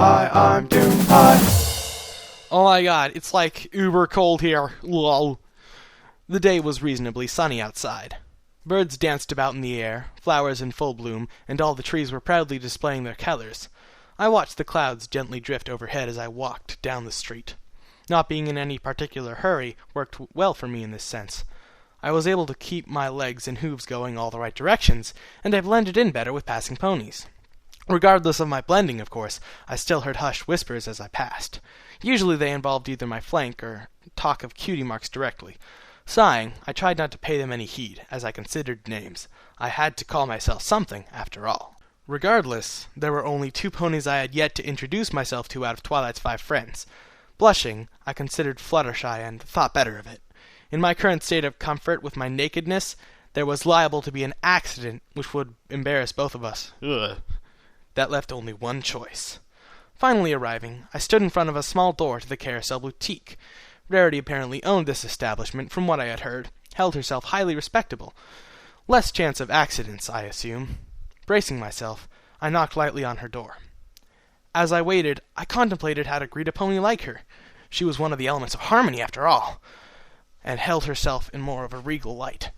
Hi, I'm Doom. Hi. Oh my god, it's like uber cold here. Lol. The day was reasonably sunny outside. Birds danced about in the air, flowers in full bloom, and all the trees were proudly displaying their colors. I watched the clouds gently drift overhead as I walked down the street. Not being in any particular hurry worked well for me in this sense. I was able to keep my legs and hooves going all the right directions, and I blended in better with passing ponies. Regardless of my blending, of course, I still heard hushed whispers as I passed. Usually they involved either my flank or talk of cutie marks directly. Sighing, I tried not to pay them any heed, as I considered names. I had to call myself something, after all. Regardless, there were only 2 ponies I had yet to introduce myself to out of Twilight's 5 friends. Blushing, I considered Fluttershy and thought better of it. In my current state of comfort with my nakedness, there was liable to be an accident which would embarrass both of us. Ugh. That left only one choice. Finally arriving, I stood in front of a small door to the Carousel Boutique. Rarity apparently owned this establishment, from what I had heard, held herself highly respectable. Less chance of accidents, I assume. Bracing myself, I knocked lightly on her door. As I waited, I contemplated how to greet a pony like her. She was one of the elements of harmony, after all, and held herself in more of a regal light.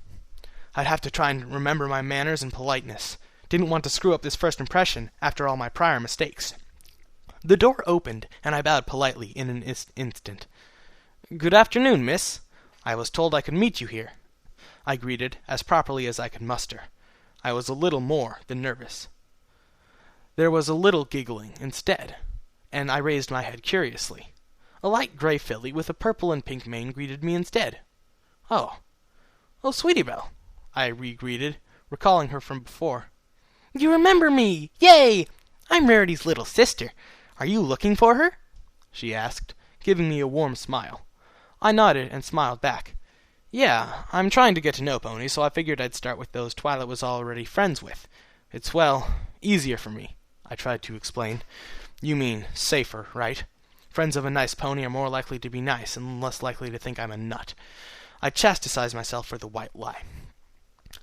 I'd have to try and remember my manners and politeness. Didn't want to screw up this first impression after all my prior mistakes. The door opened, and I bowed politely in an instant. "Good afternoon, miss. I was told I could meet you here," I greeted, as properly as I could muster. I was a little more than nervous. There was a little giggling instead, and I raised my head curiously. A light gray filly with a purple and pink mane greeted me instead. Oh, Sweetie Belle," I re-greeted, recalling her from before. "You remember me! Yay! I'm Rarity's little sister. Are you looking for her?" she asked, giving me a warm smile. I nodded and smiled back. "Yeah, I'm trying to get to know ponies, so I figured I'd start with those Twilight was already friends with. It's, well, easier for me," I tried to explain. "You mean safer, right? Friends of a nice pony are more likely to be nice and less likely to think I'm a nut." I chastised myself for the white lie.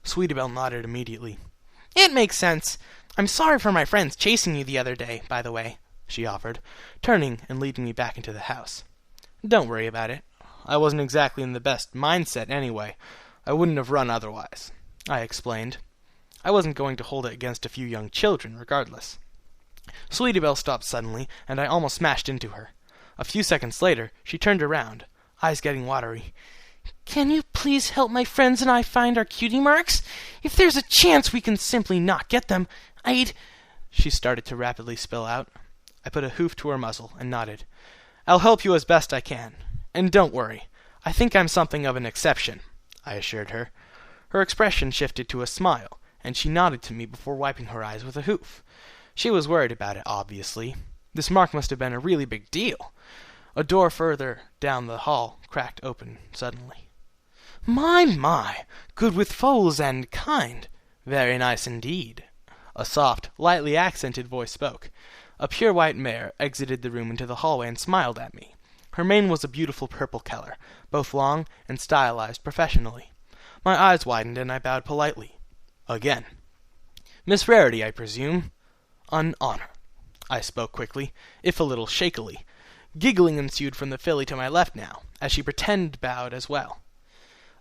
Sweetie Belle nodded immediately. "It makes sense. I'm sorry for my friends chasing you the other day, by the way," she offered, turning and leading me back into the house. "Don't worry about it. I wasn't exactly in the best mindset anyway. I wouldn't have run otherwise," I explained. I wasn't going to hold it against a few young children, regardless. Sweetie Belle stopped suddenly, and I almost smashed into her. A few seconds later, she turned around, eyes getting watery. "Can you please help my friends and I find our cutie marks? If there's a chance we can simply not get them, I'd—" She started to rapidly spill out. I put a hoof to her muzzle and nodded. "I'll help you as best I can. And don't worry. I think I'm something of an exception," I assured her. Her expression shifted to a smile, and she nodded to me before wiping her eyes with a hoof. She was worried about it, obviously. This mark must have been a really big deal. A door further down the hall cracked open suddenly. My, good with foals and kind. Very nice indeed." A soft, lightly accented voice spoke. A pure white mare exited the room into the hallway and smiled at me. Her mane was a beautiful purple color, both long and stylized professionally. My eyes widened and I bowed politely. Again. "Miss Rarity, I presume?" "An honor." I spoke quickly, if a little shakily. Giggling ensued from the filly to my left now, as she pretended bowed as well.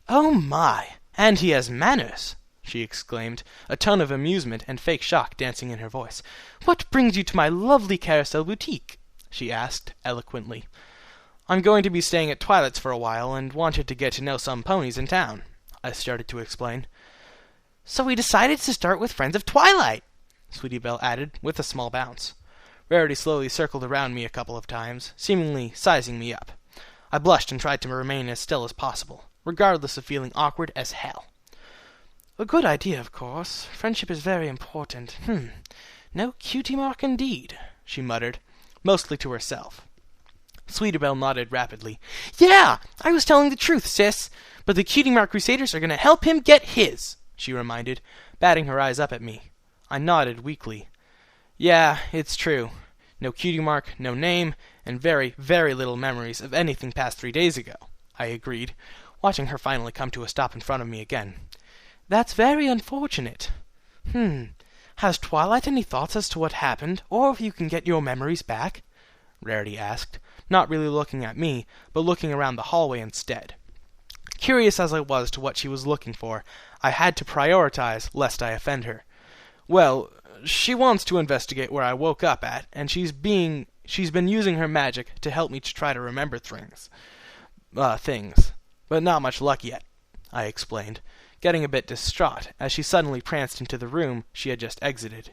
"Oh my, and he has manners!" she exclaimed, a tone of amusement and fake shock dancing in her voice. "What brings you to my lovely Carousel Boutique?" she asked, eloquently. "I'm going to be staying at Twilight's for a while, and wanted to get to know some ponies in town," I started to explain. "So we decided to start with friends of Twilight," Sweetie Belle added, with a small bounce. Rarity slowly circled around me a couple of times, seemingly sizing me up. I blushed and tried to remain as still as possible, regardless of feeling awkward as hell. "A good idea, of course. Friendship is very important. No cutie mark indeed," she muttered, mostly to herself. Sweetie Belle nodded rapidly. "Yeah, I was telling the truth, sis. But the cutie mark crusaders are going to help him get his," she reminded, batting her eyes up at me. I nodded weakly. "Yeah, it's true. No cutie mark, no name, and very, very little memories of anything past 3 days ago," I agreed, watching her finally come to a stop in front of me again. "That's very unfortunate. Has Twilight any thoughts as to what happened, or if you can get your memories back?" Rarity asked, not really looking at me, but looking around the hallway instead. Curious as I was to what she was looking for, I had to prioritize lest I offend her. Well, she wants to investigate where I woke up at, and she's been using her magic to help me to try to remember things. But not much luck yet, I explained, getting a bit distraught as she suddenly pranced into the room she had just exited.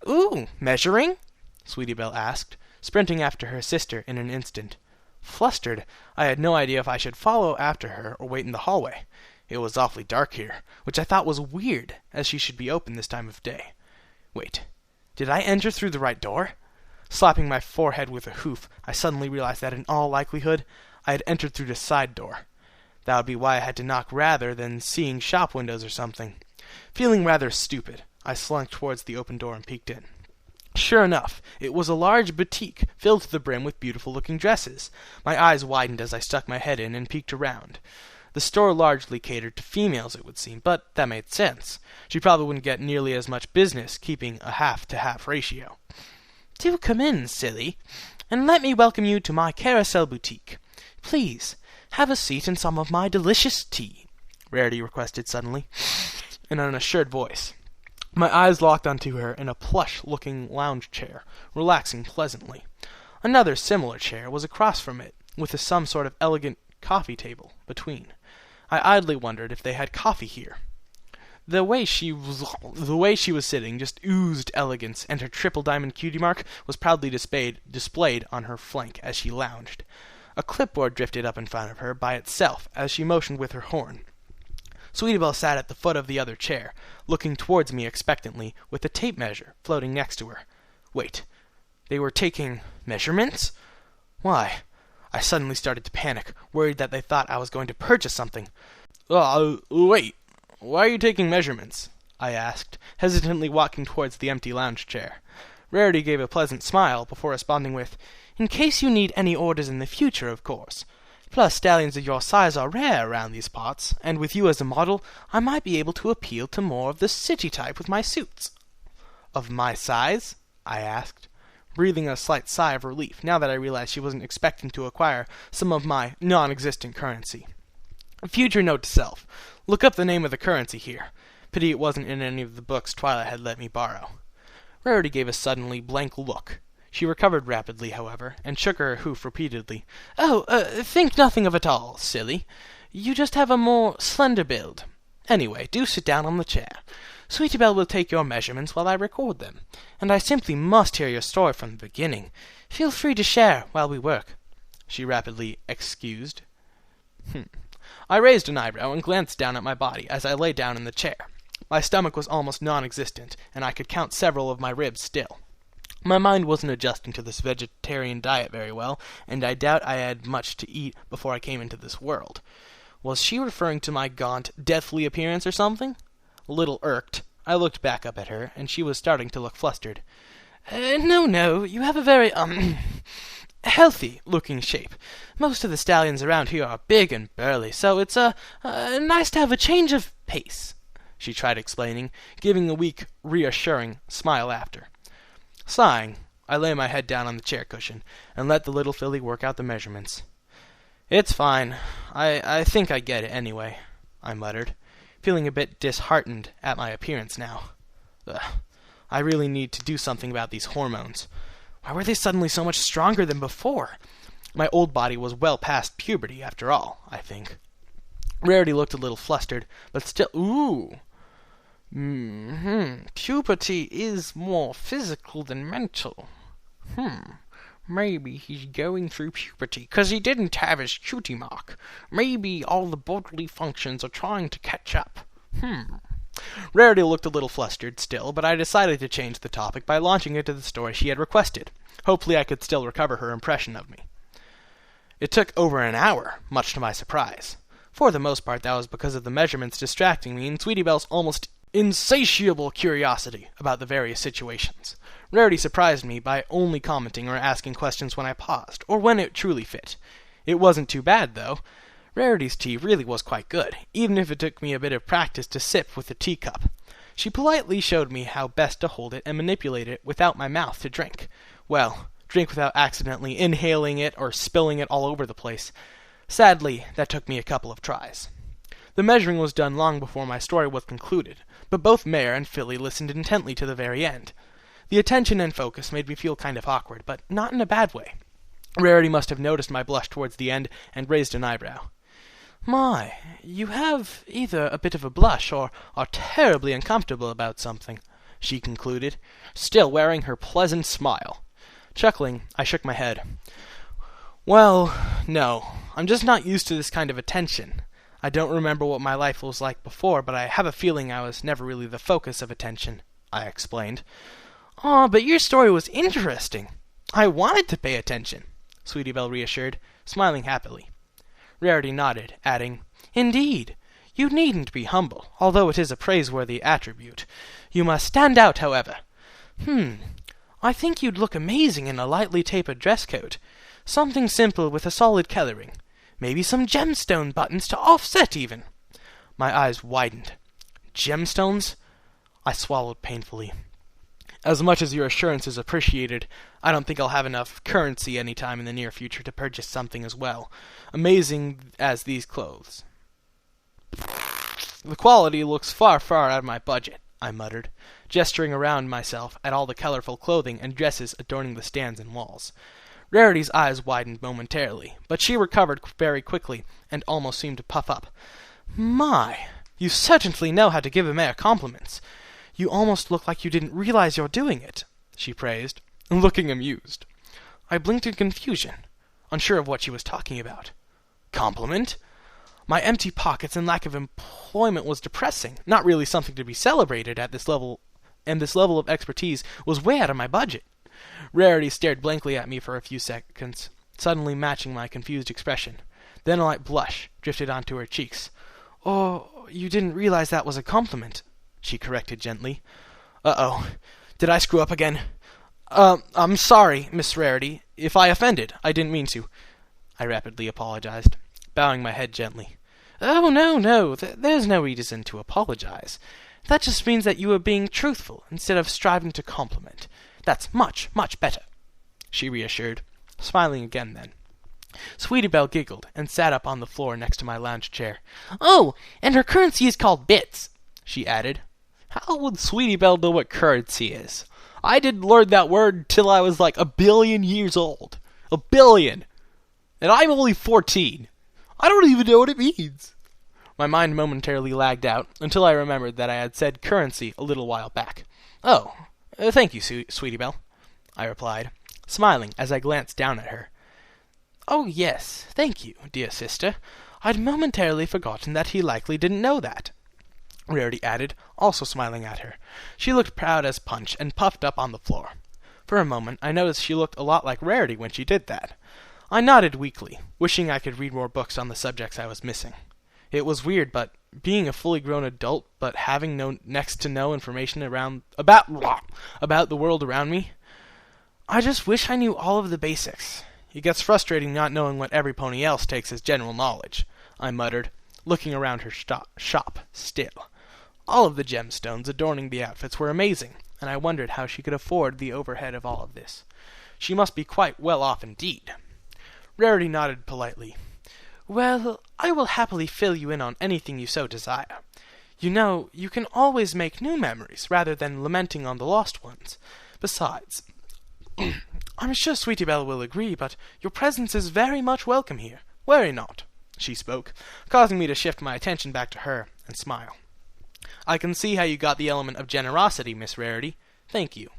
"Ooh, measuring?" Sweetie Belle asked, sprinting after her sister in an instant. Flustered, I had no idea if I should follow after her or wait in the hallway. It was awfully dark here, which I thought was weird, as she should be open this time of day. Wait, did I enter through the right door? Slapping my forehead with a hoof, I suddenly realized that in all likelihood, I had entered through the side door. That would be why I had to knock rather than seeing shop windows or something. Feeling rather stupid, I slunk towards the open door and peeked in. Sure enough, it was a large boutique filled to the brim with beautiful-looking dresses. My eyes widened as I stuck my head in and peeked around. The store largely catered to females, it would seem, but that made sense. She probably wouldn't get nearly as much business keeping a half-to-half ratio. "Do come in, silly, and let me welcome you to my carousel boutique. Please, have a seat and some of my delicious tea," Rarity requested suddenly, in an assured voice. My eyes locked onto her in a plush-looking lounge chair, relaxing pleasantly. Another similar chair was across from it, with some sort of elegant coffee table between. I idly wondered if they had coffee here. The way she was sitting just oozed elegance, and her triple diamond cutie mark was proudly displayed on her flank as she lounged. A clipboard drifted up in front of her by itself as she motioned with her horn. Sweetie Belle sat at the foot of the other chair, looking towards me expectantly, with a tape measure floating next to her. Wait, they were taking measurements? Why? I suddenly started to panic, worried that they thought I was going to purchase something. Wait, why are you taking measurements?" I asked, hesitantly walking towards the empty lounge chair. Rarity gave a pleasant smile before responding with, "In case you need any orders in the future, of course. Plus, stallions of your size are rare around these parts, and with you as a model, I might be able to appeal to more of the city type with my suits." "Of my size?" I asked, breathing a slight sigh of relief now that I realized she wasn't expecting to acquire some of my non-existent currency. A future note to self. Look up the name of the currency here. Pity it wasn't in any of the books Twilight had let me borrow. Rarity gave a suddenly blank look. She recovered rapidly, however, and shook her hoof repeatedly. Think nothing of it all, silly. You just have a more slender build. Anyway, do sit down on the chair. Sweetie Belle will take your measurements while I record them, and I simply must hear your story from the beginning. Feel free to share while we work," she rapidly excused. I raised an eyebrow and glanced down at my body as I lay down in the chair. My stomach was almost non-existent, and I could count several of my ribs still. My mind wasn't adjusting to this vegetarian diet very well, and I doubt I had much to eat before I came into this world. Was she referring to my gaunt, deathly appearance or something? A little irked, I looked back up at her, and she was starting to look flustered. No, you have a very, healthy-looking shape. Most of the stallions around here are big and burly, so it's, nice to have a change of pace," she tried explaining, giving a weak, reassuring smile after. Sighing, I lay my head down on the chair cushion and let the little filly work out the measurements. "It's fine. I think I get it anyway," I muttered, feeling a bit disheartened at my appearance now. I really need to do something about these hormones. Why were they suddenly so much stronger than before? My old body was well past puberty, after all, I think. Rarity looked a little flustered, but still— Ooh! Puberty is more physical than mental. Maybe he's going through puberty 'cause he didn't have his cutie mark. Maybe all the bodily functions are trying to catch up. Rarity looked a little flustered still, but I decided to change the topic by launching into the story she had requested. Hopefully I could still recover her impression of me. It took over an hour, much to my surprise. For the most part, that was because of the measurements distracting me and Sweetie Belle's almost insatiable curiosity about the various situations. Rarity surprised me by only commenting or asking questions when I paused, or when it truly fit. It wasn't too bad, though. Rarity's tea really was quite good, even if it took me a bit of practice to sip with the teacup. She politely showed me how best to hold it and manipulate it without my mouth to drink. Well, drink without accidentally inhaling it or spilling it all over the place. Sadly, that took me a couple of tries. The measuring was done long before my story was concluded, but both Mare and Philly listened intently to the very end. The attention and focus made me feel kind of awkward, but not in a bad way. Rarity must have noticed my blush towards the end and raised an eyebrow. "My, you have either a bit of a blush or are terribly uncomfortable about something," she concluded, still wearing her pleasant smile. Chuckling, I shook my head. "Well, no, I'm just not used to this kind of attention. I don't remember what my life was like before, but I have a feeling I was never really the focus of attention," I explained. "Aw, but your story was interesting. I wanted to pay attention," Sweetie Belle reassured, smiling happily. Rarity nodded, adding, "Indeed. You needn't be humble, although it is a praiseworthy attribute. You must stand out, however. I think you'd look amazing in a lightly tapered dress coat. Something simple with a solid coloring. Maybe some gemstone buttons to offset, even." My eyes widened. "Gemstones?" I swallowed painfully. "As much as your assurance is appreciated, I don't think I'll have enough currency any time in the near future to purchase something as amazing as these clothes." "The quality looks far, far out of my budget," I muttered, gesturing around myself at all the colorful clothing and dresses adorning the stands and walls. Rarity's eyes widened momentarily, but she recovered very quickly and almost seemed to puff up. "My, you certainly know how to give a mare compliments. You almost look like you didn't realize you're doing it," she praised, looking amused. I blinked in confusion, unsure of what she was talking about. Compliment? My empty pockets and lack of employment was depressing, not really something to be celebrated at this level, and this level of expertise was way out of my budget. Rarity stared blankly at me for a few seconds, suddenly matching my confused expression. Then a light blush drifted onto her cheeks. "Oh, you didn't realize that was a compliment," she corrected gently. "Uh-oh. Did I screw up again? I'm sorry, Miss Rarity. If I offended, I didn't mean to," I rapidly apologized, bowing my head gently. "Oh, no, there's no reason to apologize. That just means that you were being truthful instead of striving to compliment. That's much, much better," she reassured, smiling again then. Sweetie Belle giggled and sat up on the floor next to my lounge chair. "Oh, and her currency is called bits," she added. How would Sweetie Belle know what currency is? I didn't learn that word till I was like 1,000,000,000 years old. 1,000,000,000. And I'm only 14. I don't even know what it means. My mind momentarily lagged out until I remembered that I had said currency a little while back. "Oh, thank you, Sweetie Belle," I replied, smiling as I glanced down at her. "Oh, yes, thank you, dear sister. I'd momentarily forgotten that he likely didn't know that," Rarity added, also smiling at her. She looked proud as punch and puffed up on the floor. For a moment, I noticed she looked a lot like Rarity when she did that. I nodded weakly, wishing I could read more books on the subjects I was missing. It was weird, but being a fully grown adult, but having next to no information about the world around me, I just wish I knew all of the basics. It gets frustrating not knowing what every pony else takes as general knowledge, I muttered, looking around her shop still. All of the gemstones adorning the outfits were amazing, and I wondered how she could afford the overhead of all of this. She must be quite well off indeed. Rarity nodded politely. "Well, I will happily fill you in on anything you so desire. You know, you can always make new memories rather than lamenting on the lost ones. Besides, I'm sure Sweetie Belle will agree, but your presence is very much welcome here. Worry not," she spoke, causing me to shift my attention back to her and smile. "I can see how you got the element of generosity, Miss Rarity. Thank you,"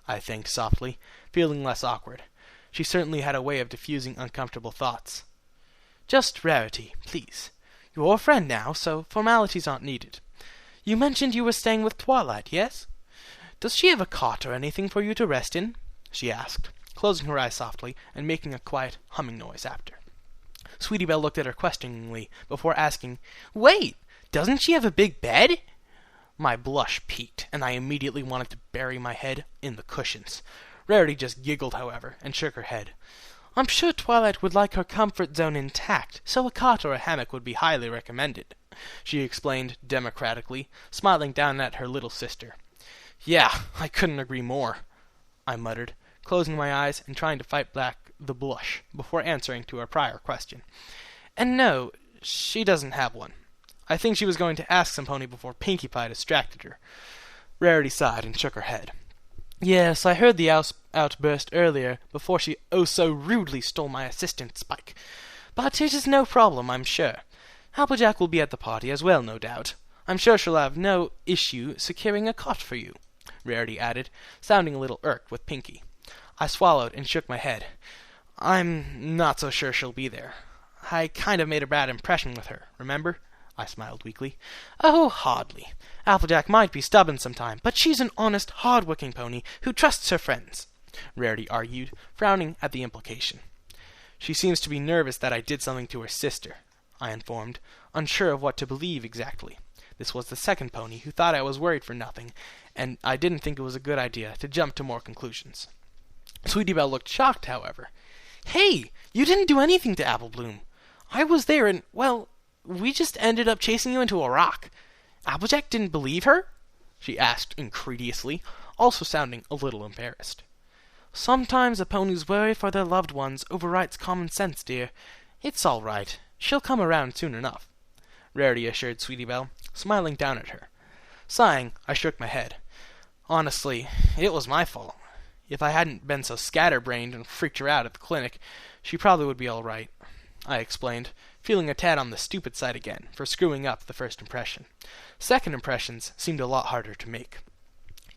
I thanked softly, feeling less awkward. She certainly had a way of diffusing uncomfortable thoughts. "Just Rarity, please. You're a friend now, so formalities aren't needed. You mentioned you were staying with Twilight, yes? Does she have a cot or anything for you to rest in?" she asked, closing her eyes softly and making a quiet humming noise after. Sweetie Belle looked at her questioningly before asking, "Wait, doesn't she have a big bed?" My blush peaked, and I immediately wanted to bury my head in the cushions. Rarity just giggled, however, and shook her head. "I'm sure Twilight would like her comfort zone intact, so a cot or a hammock would be highly recommended," she explained democratically, smiling down at her little sister. Yeah, I couldn't agree more, I muttered, closing my eyes and trying to fight back the blush before answering to her prior question. And no, she doesn't have one. I think she was going to ask some pony before Pinkie Pie distracted her. Rarity sighed and shook her head. Yes, I heard the outburst earlier, before she so rudely stole my assistant, Spike. But it is no problem, I'm sure. Applejack will be at the party as well, no doubt. I'm sure she'll have no issue securing a cot for you, Rarity added, sounding a little irked with Pinkie. I swallowed and shook my head. I'm not so sure she'll be there. I kind of made a bad impression with her, remember? I smiled weakly. Oh, hardly. Applejack might be stubborn sometime, but she's an honest, hard-working pony who trusts her friends, Rarity argued, frowning at the implication. She seems to be nervous that I did something to her sister, I informed, unsure of what to believe exactly. This was the second pony who thought I was worried for nothing, and I didn't think it was a good idea to jump to more conclusions. Sweetie Belle looked shocked, however. Hey, you didn't do anything to Apple Bloom. I was there and, well, we just ended up chasing you into a rock. Applejack didn't believe her? She asked incredulously, also sounding a little embarrassed. Sometimes a pony's worry for their loved ones overrides common sense, dear. It's all right. She'll come around soon enough, Rarity assured Sweetie Belle, smiling down at her. Sighing, I shook my head. Honestly, it was my fault. If I hadn't been so scatterbrained and freaked her out at the clinic, she probably would be all right, I explained, feeling a tad on the stupid side again for screwing up the first impression. Second impressions seemed a lot harder to make.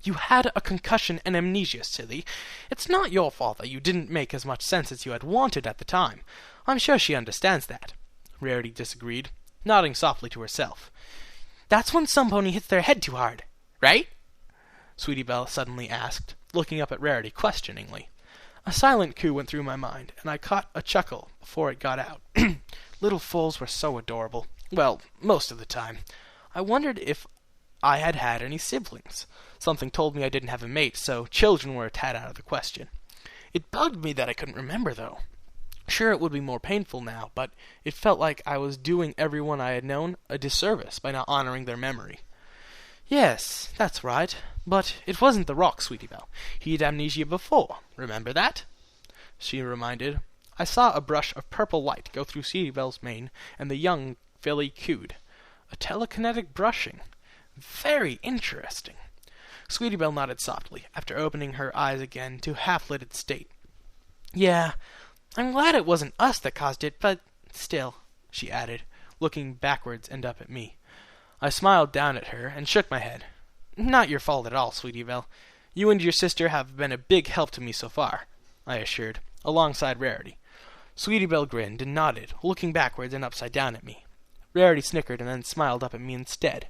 You had a concussion and amnesia, silly. It's not your fault that you didn't make as much sense as you had wanted at the time. I'm sure she understands that, Rarity disagreed, nodding softly to herself. That's when some pony hits their head too hard, right? Sweetie Belle suddenly asked, looking up at Rarity questioningly. A silent coo went through my mind, and I caught a chuckle before it got out. Little foals were so adorable. Well, most of the time. I wondered if I had had any siblings. Something told me I didn't have a mate, so children were a tad out of the question. It bugged me that I couldn't remember, though. Sure, it would be more painful now, but it felt like I was doing everyone I had known a disservice by not honoring their memory. Yes, that's right. But it wasn't the rock, Sweetie Belle. He had amnesia before. Remember that? She reminded. I saw a brush of purple light go through Sweetie Belle's mane, and the young filly cooed. A telekinetic brushing. Very interesting. Sweetie Belle nodded softly, after opening her eyes again to half-lidded state. Yeah, I'm glad it wasn't us that caused it, but still, she added, looking backwards and up at me. I smiled down at her and shook my head. Not your fault at all, Sweetie Belle. You and your sister have been a big help to me so far, I assured, alongside Rarity. Sweetie Belle grinned and nodded, looking backwards and upside down at me. Rarity snickered and then smiled up at me instead.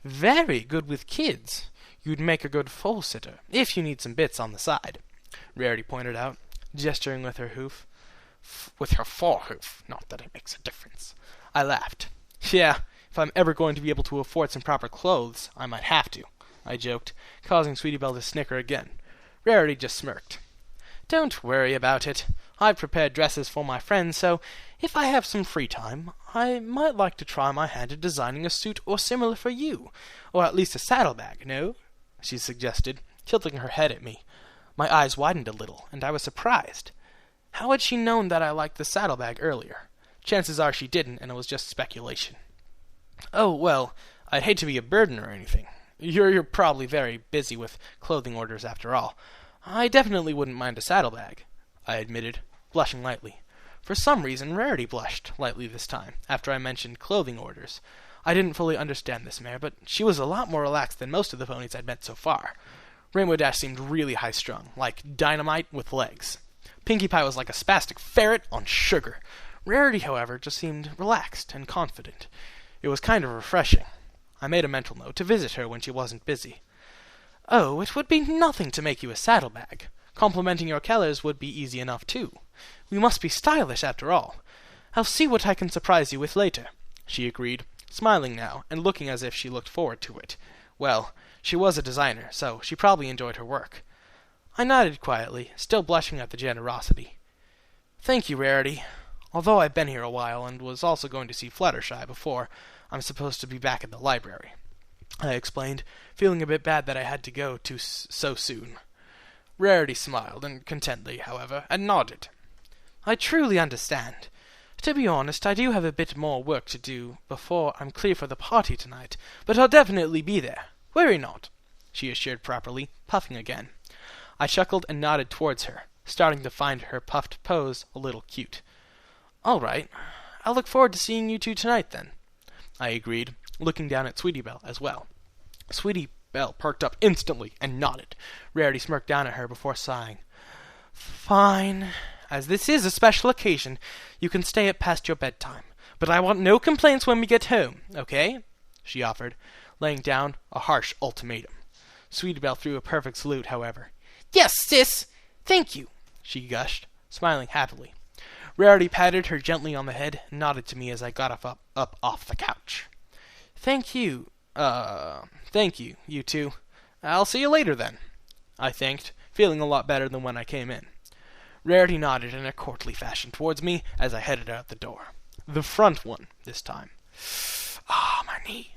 Very good with kids. You'd make a good foal-sitter, if you need some bits on the side, Rarity pointed out, gesturing with her hoof. With her forehoof, not that it makes a difference. I laughed. Yeah, if I'm ever going to be able to afford some proper clothes, I might have to, I joked, causing Sweetie Belle to snicker again. Rarity just smirked. Don't worry about it. I've prepared dresses for my friends, so if I have some free time, I might like to try my hand at designing a suit or similar for you, or at least a saddlebag, no? She suggested, tilting her head at me. My eyes widened a little, and I was surprised. How had she known that I liked the saddlebag earlier? Chances are she didn't, and it was just speculation. Oh, well, I'd hate to be a burden or anything. You're probably very busy with clothing orders after all. I definitely wouldn't mind a saddlebag, I admitted, blushing lightly. For some reason, Rarity blushed lightly this time, after I mentioned clothing orders. I didn't fully understand this mare, but she was a lot more relaxed than most of the ponies I'd met so far. Rainbow Dash seemed really high-strung, like dynamite with legs. Pinkie Pie was like a spastic ferret on sugar. Rarity, however, just seemed relaxed and confident. It was kind of refreshing. I made a mental note to visit her when she wasn't busy. Oh, it would be nothing to make you a saddlebag. Complimenting your colors would be easy enough, too. We must be stylish, after all. I'll see what I can surprise you with later, she agreed, smiling now and looking as if she looked forward to it. Well, she was a designer, so she probably enjoyed her work. I nodded quietly, still blushing at the generosity. Thank you, Rarity. Although I've been here a while and was also going to see Fluttershy before, I'm supposed to be back at the library, I explained, feeling a bit bad that I had to go so soon. Rarity smiled, and contently, however, and nodded. I truly understand. To be honest, I do have a bit more work to do before I'm clear for the party tonight, but I'll definitely be there. Worry not, she assured properly, puffing again. I chuckled and nodded towards her, starting to find her puffed pose a little cute. All right, I'll look forward to seeing you two tonight, then, I agreed, looking down at Sweetie Belle as well. Sweetie Belle perked up instantly and nodded. Rarity smirked down at her before sighing. Fine. As this is a special occasion, you can stay up past your bedtime. But I want no complaints when we get home, okay? She offered, laying down a harsh ultimatum. Sweetie Belle threw a perfect salute, however. Yes, sis! Thank you, she gushed, smiling happily. Rarity patted her gently on the head and nodded to me as I got up off the couch. Thank you, you two. I'll see you later, then, I thanked, feeling a lot better than when I came in. Rarity nodded in a courtly fashion towards me as I headed out the door. The front one, this time. My knee.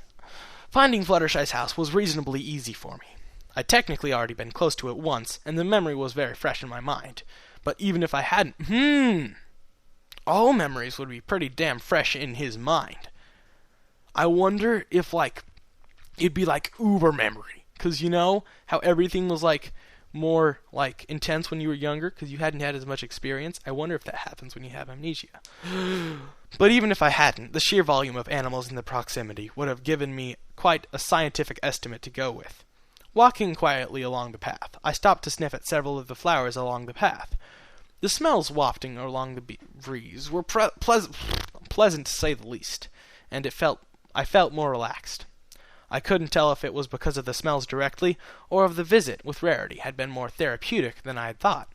Finding Fluttershy's house was reasonably easy for me. I'd technically already been close to it once, and the memory was very fresh in my mind. But even if I hadn't, all memories would be pretty damn fresh in his mind. I wonder if, it'd be like uber memory. 'Cause you know how everything was, more, intense when you were younger because you hadn't had as much experience? I wonder if that happens when you have amnesia. But even if I hadn't, the sheer volume of animals in the proximity would have given me quite a scientific estimate to go with. Walking quietly along the path, I stopped to sniff at several of the flowers along the path. The smells wafting along the breeze were pleasant to say the least, and I felt more relaxed. I couldn't tell if it was because of the smells directly, or if the visit with Rarity had been more therapeutic than I had thought.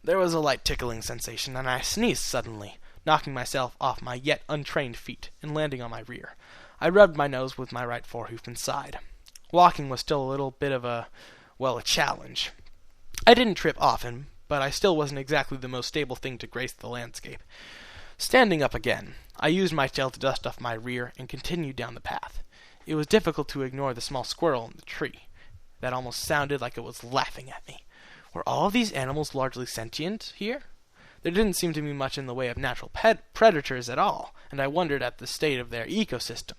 There was a light tickling sensation, and I sneezed suddenly, knocking myself off my yet untrained feet and landing on my rear. I rubbed my nose with my right forehoof and sighed. Walking was still a little bit of a challenge. I didn't trip often, but I still wasn't exactly the most stable thing to grace the landscape. Standing up again, I used my tail to dust off my rear and continued down the path. It was difficult to ignore the small squirrel in the tree. That almost sounded like it was laughing at me. Were all of these animals largely sentient here? There didn't seem to be much in the way of natural predators at all, and I wondered at the state of their ecosystem.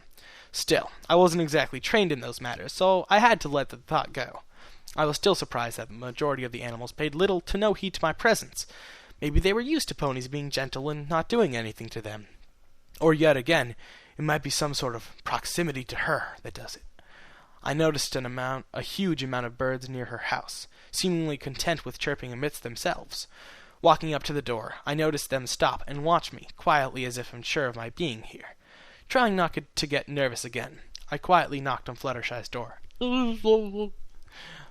Still, I wasn't exactly trained in those matters, so I had to let the thought go. I was still surprised that the majority of the animals paid little to no heed to my presence. Maybe they were used to ponies being gentle and not doing anything to them. Or yet again, it might be some sort of proximity to her that does it. I noticed a huge amount of birds near her house, seemingly content with chirping amidst themselves. Walking up to the door, I noticed them stop and watch me, quietly as if unsure of my being here. Trying not to get nervous again, I quietly knocked on Fluttershy's door.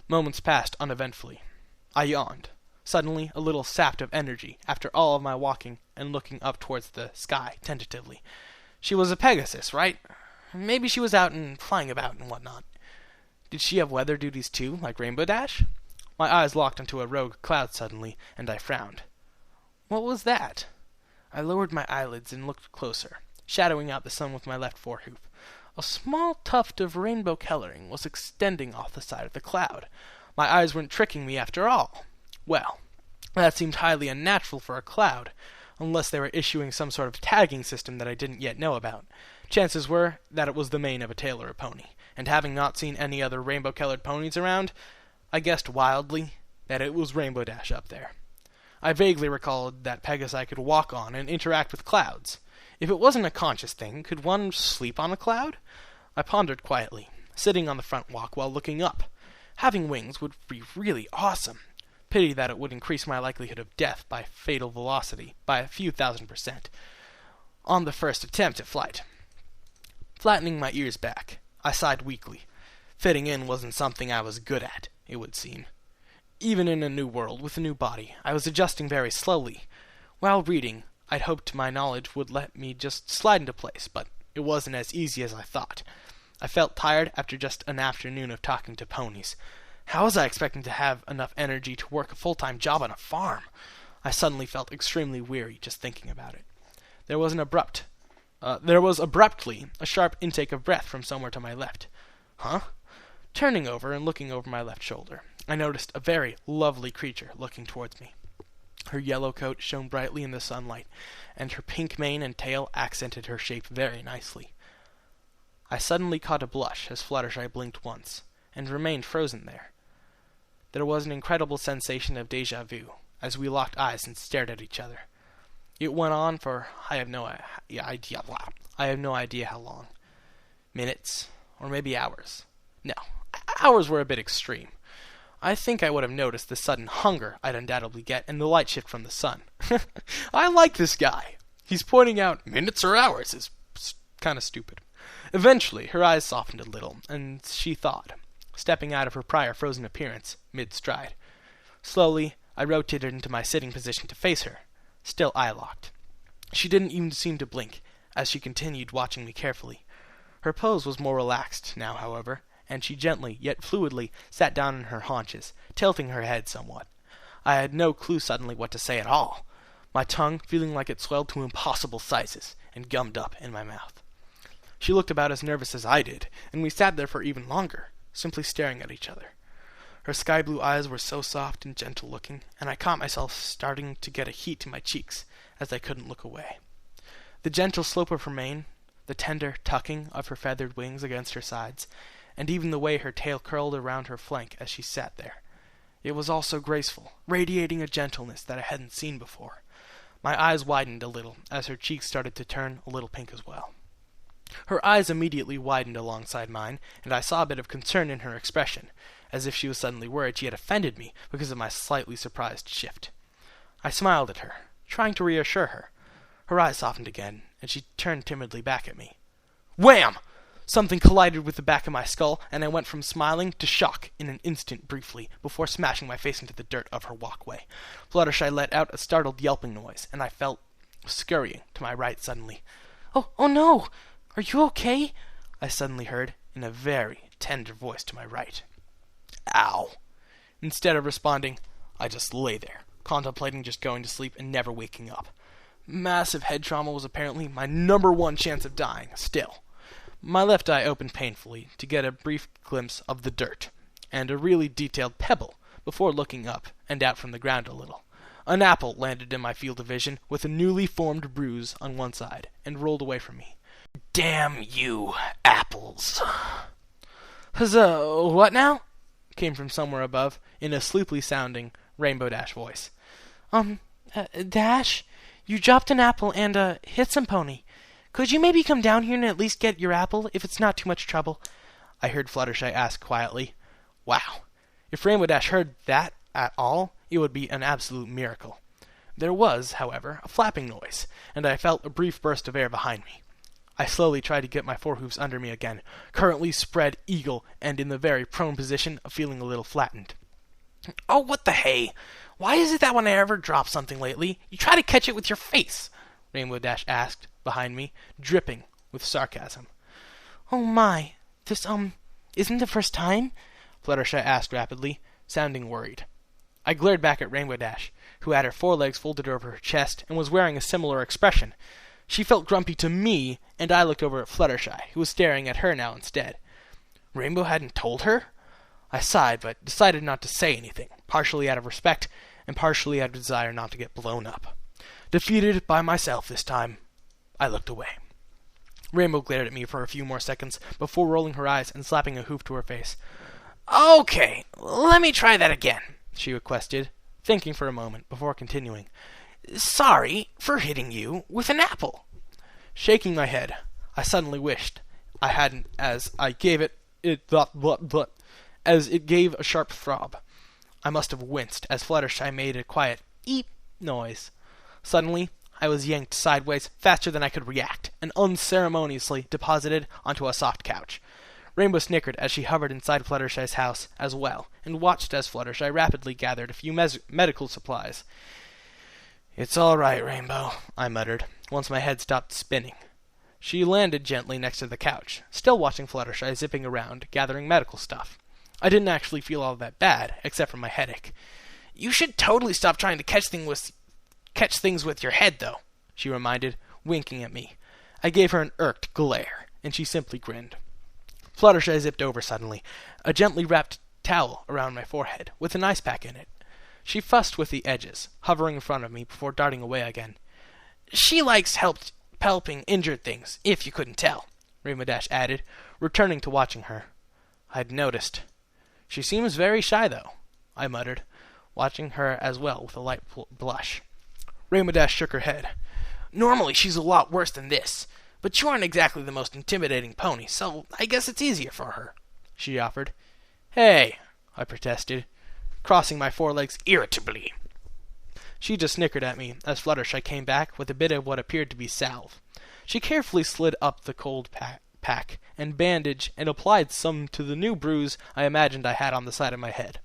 Moments passed uneventfully. I yawned, suddenly a little sapped of energy after all of my walking and looking up towards the sky tentatively. She was a Pegasus, right? Maybe she was out and flying about and whatnot. Did she have weather duties too, like Rainbow Dash? My eyes locked onto a rogue cloud suddenly, and I frowned. What was that? I lowered my eyelids and looked closer, shadowing out the sun with my left forehoof. A small tuft of rainbow coloring was extending off the side of the cloud. My eyes weren't tricking me after all. Well, that seemed highly unnatural for a cloud, unless they were issuing some sort of tagging system that I didn't yet know about. Chances were that it was the mane of a tail or a pony, and having not seen any other rainbow-colored ponies around, I guessed wildly that it was Rainbow Dash up there. I vaguely recalled that Pegasi could walk on and interact with clouds. If it wasn't a conscious thing, could one sleep on a cloud? I pondered quietly, sitting on the front walk while looking up. Having wings would be really awesome. Pity that it would increase my likelihood of death by fatal velocity by a few thousand% on the first attempt at flight. Flattening my ears back, I sighed weakly. Fitting in wasn't something I was good at, it would seem. Even in a new world with a new body, I was adjusting very slowly. While reading, I'd hoped my knowledge would let me just slide into place, but it wasn't as easy as I thought. I felt tired after just an afternoon of talking to ponies. How was I expecting to have enough energy to work a full-time job on a farm? I suddenly felt extremely weary just thinking about it. There was an abrupt There was abruptly a sharp intake of breath from somewhere to my left. Huh? Turning over and looking over my left shoulder, I noticed a very lovely creature looking towards me. Her yellow coat shone brightly in the sunlight, and her pink mane and tail accented her shape very nicely. I suddenly caught a blush as Fluttershy blinked once, and remained frozen there. There was an incredible sensation of déjà vu, as we locked eyes and stared at each other. It went on for I have no idea how long. Minutes, or maybe hours. No, hours were a bit extreme. I think I would have noticed the sudden hunger I'd undoubtedly get and the light shift from the sun. I like this guy. He's pointing out minutes or hours is kind of stupid. Eventually, her eyes softened a little, and she thawed, stepping out of her prior frozen appearance mid-stride. Slowly, I rotated into my sitting position to face her, still eye-locked. She didn't even seem to blink, as she continued watching me carefully. Her pose was more relaxed now, however, and she gently, yet fluidly, sat down on her haunches, tilting her head somewhat. I had no clue suddenly what to say at all, my tongue feeling like it swelled to impossible sizes and gummed up in my mouth. She looked about as nervous as I did, and we sat there for even longer, simply staring at each other. Her sky-blue eyes were so soft and gentle-looking, and I caught myself starting to get a heat to my cheeks, as I couldn't look away. The gentle slope of her mane, the tender tucking of her feathered wings against her sides, and even the way her tail curled around her flank as she sat there. It was all so graceful, radiating a gentleness that I hadn't seen before. My eyes widened a little as her cheeks started to turn a little pink as well. Her eyes immediately widened alongside mine, and I saw a bit of concern in her expression, as if she was suddenly worried she had offended me because of my slightly surprised shift. I smiled at her, trying to reassure her. Her eyes softened again, and she turned timidly back at me. Wham! Something collided with the back of my skull, and I went from smiling to shock in an instant briefly, before smashing my face into the dirt of her walkway. Fluttershy let out a startled yelping noise, and I felt scurrying to my right suddenly. Oh no! Are you okay? I suddenly heard, in a very tender voice to my right. Ow! Instead of responding, I just lay there, contemplating just going to sleep and never waking up. Massive head trauma was apparently my #1 chance of dying, still. My left eye opened painfully to get a brief glimpse of the dirt, and a really detailed pebble, before looking up and out from the ground a little. An apple landed in my field of vision with a newly formed bruise on one side, and rolled away from me. Damn you, apples. Huzzah, what now? Came from somewhere above, in a sleepily-sounding Rainbow Dash voice. Dash, you dropped an apple and, hit some pony. Could you maybe come down here and at least get your apple, if it's not too much trouble? I heard Fluttershy ask quietly. Wow. If Rainbow Dash heard that at all, it would be an absolute miracle. There was, however, a flapping noise, and I felt a brief burst of air behind me. I slowly tried to get my forehoofs under me again, currently spread eagle and in the very prone position of feeling a little flattened. Oh, what the hey! Why is it that when I ever drop something lately, you try to catch it with your face? Rainbow Dash asked, behind me, dripping with sarcasm. Oh my, this, isn't the first time? Fluttershy asked rapidly, sounding worried. I glared back at Rainbow Dash, who had her forelegs folded over her chest and was wearing a similar expression. She felt grumpy to me, and I looked over at Fluttershy, who was staring at her now instead. Rainbow hadn't told her? I sighed, but decided not to say anything, partially out of respect, and partially out of desire not to get blown up. Defeated by myself this time, I looked away. Rainbow glared at me for a few more seconds before rolling her eyes and slapping a hoof to her face. Okay, let me try that again, she requested, thinking for a moment before continuing. Sorry for hitting you with an apple. Shaking my head, I suddenly wished I hadn't, as it gave a sharp throb. I must have winced as Fluttershy made a quiet eep noise. Suddenly, I was yanked sideways faster than I could react, and unceremoniously deposited onto a soft couch. Rainbow snickered as she hovered inside Fluttershy's house as well, and watched as Fluttershy rapidly gathered a few medical supplies. It's all right, Rainbow, I muttered, once my head stopped spinning. She landed gently next to the couch, still watching Fluttershy zipping around, gathering medical stuff. I didn't actually feel all that bad, except for my headache. You should totally stop trying to catch things with your head, though, she reminded, winking at me. I gave her an irked glare, and she simply grinned. Fluttershy zipped over suddenly, a gently wrapped towel around my forehead, with an ice pack in it. She fussed with the edges, hovering in front of me before darting away again. "She likes helping injured things, if you couldn't tell," Rainbow Dash added, returning to watching her. I'd noticed. "She seems very shy, though," I muttered, watching her as well with a light blush. Rainbow Dash shook her head. "Normally she's a lot worse than this, but you aren't exactly the most intimidating pony, so I guess it's easier for her," she offered. "Hey," I protested, crossing my forelegs irritably. She just snickered at me as Fluttershy came back with a bit of what appeared to be salve. She carefully slid up the cold pack and bandage and applied some to the new bruise I imagined I had on the side of my head.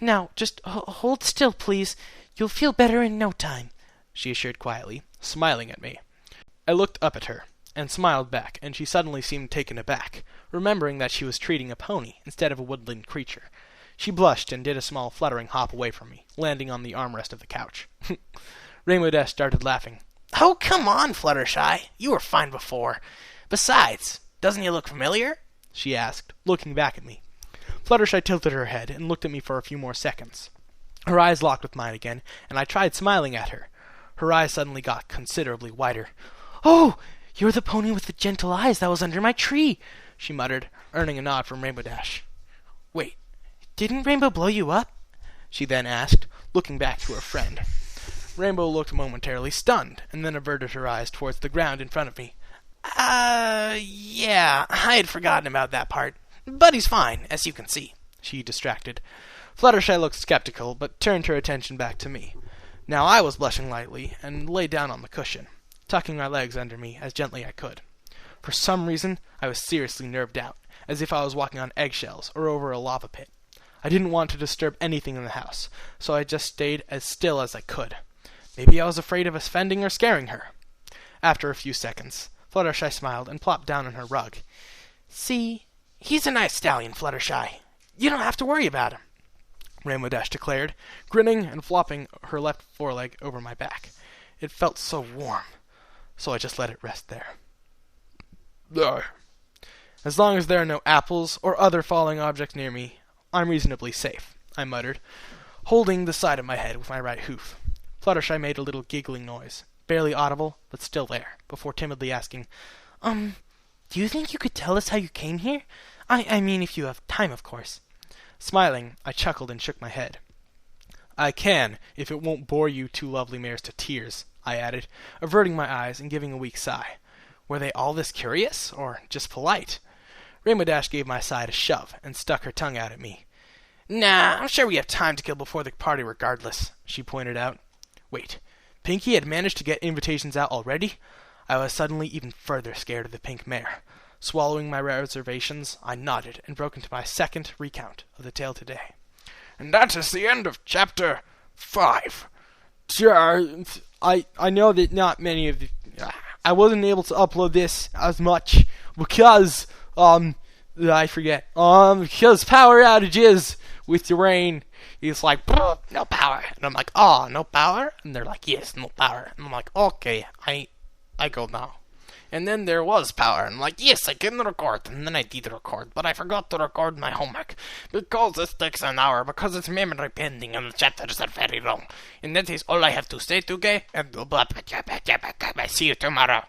"Now, just hold still, please. You'll feel better in no time," she assured quietly, smiling at me. I looked up at her and smiled back, and she suddenly seemed taken aback, remembering that she was treating a pony instead of a woodland creature. She blushed and did a small fluttering hop away from me, landing on the armrest of the couch. Rainbow Dash started laughing. "Oh, come on, Fluttershy. You were fine before. Besides, doesn't he look familiar?" she asked, looking back at me. Fluttershy tilted her head and looked at me for a few more seconds. Her eyes locked with mine again, and I tried smiling at her. Her eyes suddenly got considerably wider. "Oh, you're the pony with the gentle eyes that was under my tree," she muttered, earning a nod from Rainbow Dash. "Wait, didn't Rainbow blow you up?" she then asked, looking back to her friend. Rainbow looked momentarily stunned, and then averted her eyes towards the ground in front of me. Yeah, I had forgotten about that part. But he's fine, as you can see," she distracted. Fluttershy looked skeptical, but turned her attention back to me. Now I was blushing lightly, and lay down on the cushion, tucking my legs under me as gently as I could. For some reason, I was seriously nerved out, as if I was walking on eggshells or over a lava pit. I didn't want to disturb anything in the house, so I just stayed as still as I could. Maybe I was afraid of offending or scaring her. After a few seconds, Fluttershy smiled and plopped down on her rug. "See, he's a nice stallion, Fluttershy. You don't have to worry about him," Rainbow Dash declared, grinning and flopping her left foreleg over my back. It felt so warm, so I just let it rest there. "As long as there are no apples or other falling objects near me, I'm reasonably safe," I muttered, holding the side of my head with my right hoof. Fluttershy made a little giggling noise, barely audible, but still there, before timidly asking, Do you think you could tell us how you came here? I mean, if you have time, of course." Smiling, I chuckled and shook my head. "I can, if it won't bore you two lovely mares to tears," I added, averting my eyes and giving a weak sigh. Were they all this curious, or just polite? Rainbow Dash gave my side a shove and stuck her tongue out at me. "Nah, I'm sure we have time to kill before the party regardless," she pointed out. Wait, Pinky had managed to get invitations out already? I was suddenly even further scared of the pink mare. Swallowing my reservations, I nodded and broke into my second recount of the tale today. And that is the end of chapter 5. I know that not many of the... I wasn't able to upload this as much because, I forget. Because power outages with the rain. It's like, no power. And I'm like, oh, no power? And they're like, yes, no power. And I'm like, okay, I go now. And then there was power. And I'm like, yes, I can record. And then I did record. But I forgot to record my homework. Because this takes an hour. Because it's memory pending. And the chapters are very long. And that is all I have to say today. And see you tomorrow.